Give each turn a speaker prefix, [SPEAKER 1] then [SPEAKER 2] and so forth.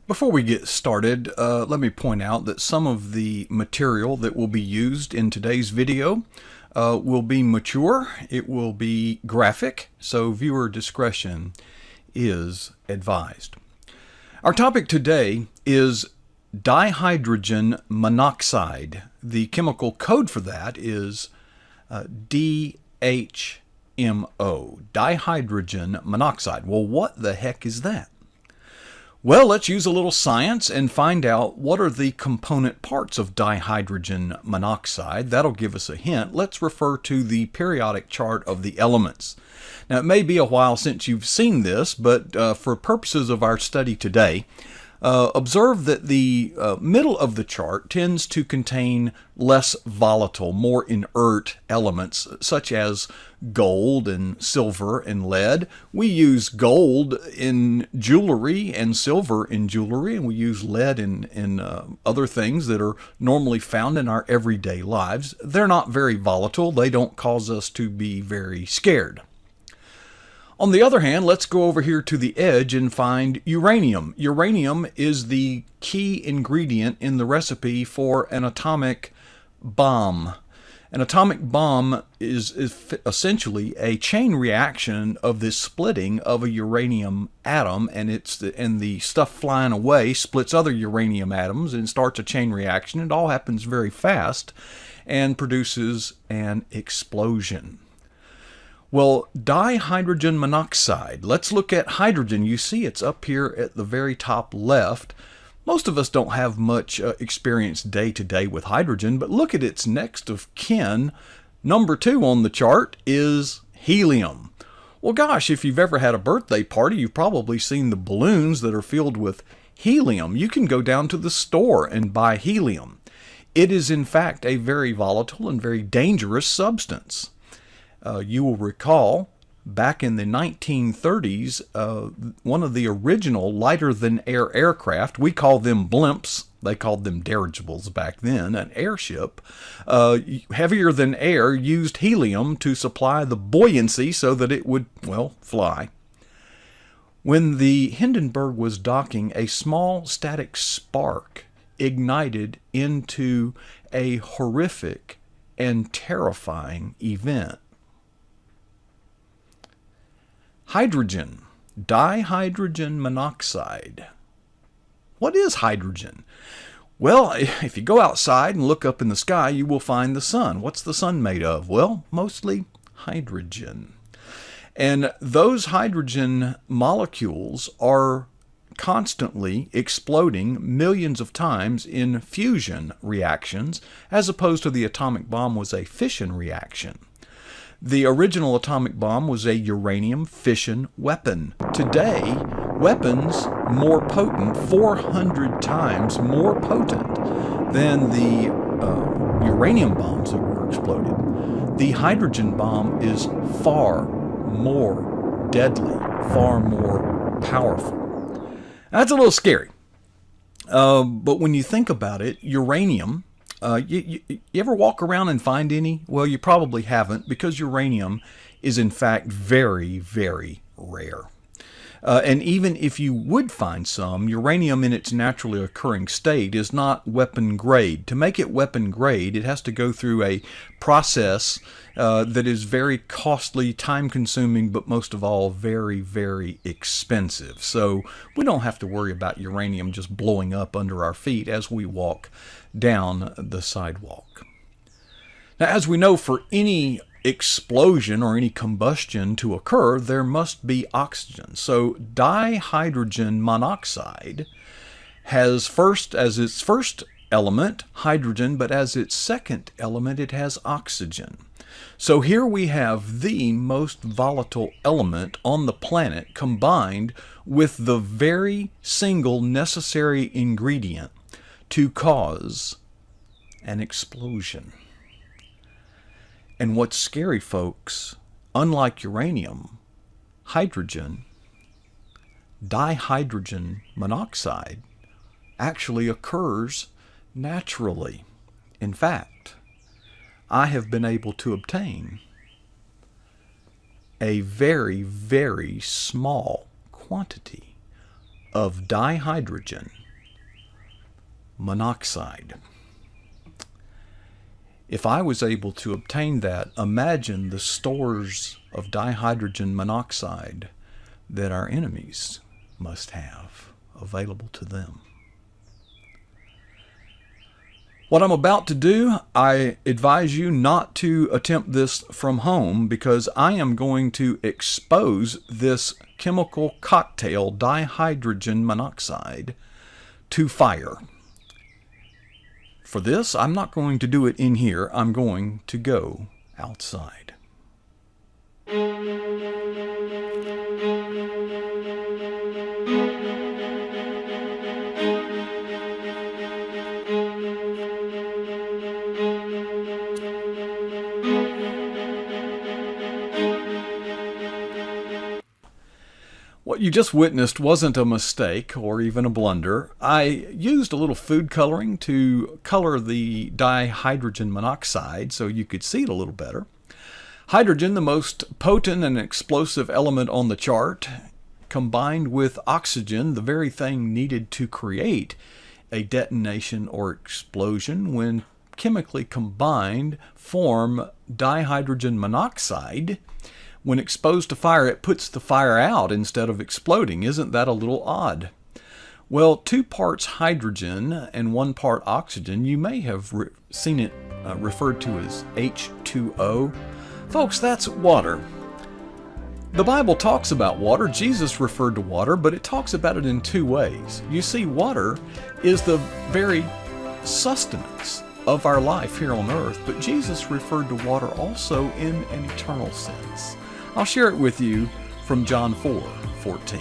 [SPEAKER 1] Before we get started, let me point out that some of the material that will be used in today's video will be mature, it will be graphic, so viewer discretion is advised. Our topic today is dihydrogen monoxide. The chemical code for that is DHMO, dihydrogen monoxide. Well, what the heck is that? Well, let's use a little science and find out what are the component parts of dihydrogen monoxide. That'll give us a hint. Let's refer to the periodic chart of the elements. Now, it may be a while since you've seen this, but for purposes of our study today, observe that the middle of the chart tends to contain less volatile, more inert elements, such as gold and silver and lead. We use gold in jewelry and silver in jewelry, and we use lead in other things that are normally found in our everyday lives. They're not very volatile. They don't cause us to be very scared. On the other hand, let's go over here to the edge and find uranium. Uranium is the key ingredient in the recipe for an atomic bomb. An atomic bomb is essentially a chain reaction of this splitting of a uranium atom, and the stuff flying away splits other uranium atoms and starts a chain reaction. It all happens very fast and produces an explosion. Well, dihydrogen monoxide. Let's look at hydrogen. You see it's up here at the very top left. Most of us don't have much experience day to day with hydrogen, but look at its next of kin. Number 2 on the chart is helium. Well, gosh, if you've ever had a birthday party, you've probably seen the balloons that are filled with helium. You can go down to the store and buy helium. It is, in fact, a very volatile and very dangerous substance. You will recall back in the 1930s, one of the original lighter-than-air aircraft, we call them blimps, they called them dirigibles back then, an airship, heavier than air, used helium to supply the buoyancy so that it would, well, fly. When the Hindenburg was docking, a small static spark ignited into a horrific and terrifying event. Hydrogen, dihydrogen monoxide. What is hydrogen? Well, if you go outside and look up in the sky, you will find the sun. What's the sun made of? Well, mostly hydrogen. And those hydrogen molecules are constantly exploding millions of times in fusion reactions, as opposed to the atomic bomb was a fission reaction. The original atomic bomb was a uranium fission weapon. Today, weapons more potent, 400 times more potent than the uranium bombs that were exploded. The hydrogen bomb is far more deadly, far more powerful. That's a little scary. But when you think about it, uranium, you ever walk around and find any? Well, you probably haven't, because uranium is in fact very, very rare. And even if you would find some, uranium in its naturally occurring state is not weapon grade. To make it weapon grade, it has to go through a process that is very costly, time-consuming, but most of all, very, very expensive. So we don't have to worry about uranium just blowing up under our feet as we walk down the sidewalk. Now, as we know, for any explosion or any combustion to occur, there must be oxygen. So dihydrogen monoxide has as its first element hydrogen, but as its second element it has oxygen. So here we have the most volatile element on the planet combined with the very single necessary ingredient to cause an explosion. And what's scary, folks, unlike uranium, hydrogen, dihydrogen monoxide, actually occurs naturally. In fact, I have been able to obtain a very, very small quantity of dihydrogen monoxide. If I was able to obtain that, imagine the stores of dihydrogen monoxide that our enemies must have available to them. What I'm about to do, I advise you not to attempt this from home, because I am going to expose this chemical cocktail, dihydrogen monoxide, to fire. For this, I'm not going to do it in here. I'm going to go outside. What you just witnessed wasn't a mistake or even a blunder. I used a little food coloring to color the dihydrogen monoxide so you could see it a little better. Hydrogen, the most potent and explosive element on the chart, combined with oxygen, the very thing needed to create a detonation or explosion, when chemically combined, form dihydrogen monoxide. When exposed to fire, it puts the fire out instead of exploding. Isn't that a little odd? Well, 2 parts hydrogen and 1 part oxygen. You may have seen it referred to as H2O. Folks, that's water. The Bible talks about water. Jesus referred to water, but it talks about it in 2 ways. You see, water is the very sustenance of our life here on earth, but Jesus referred to water also in an eternal sense. I'll share it with you from John 4:14.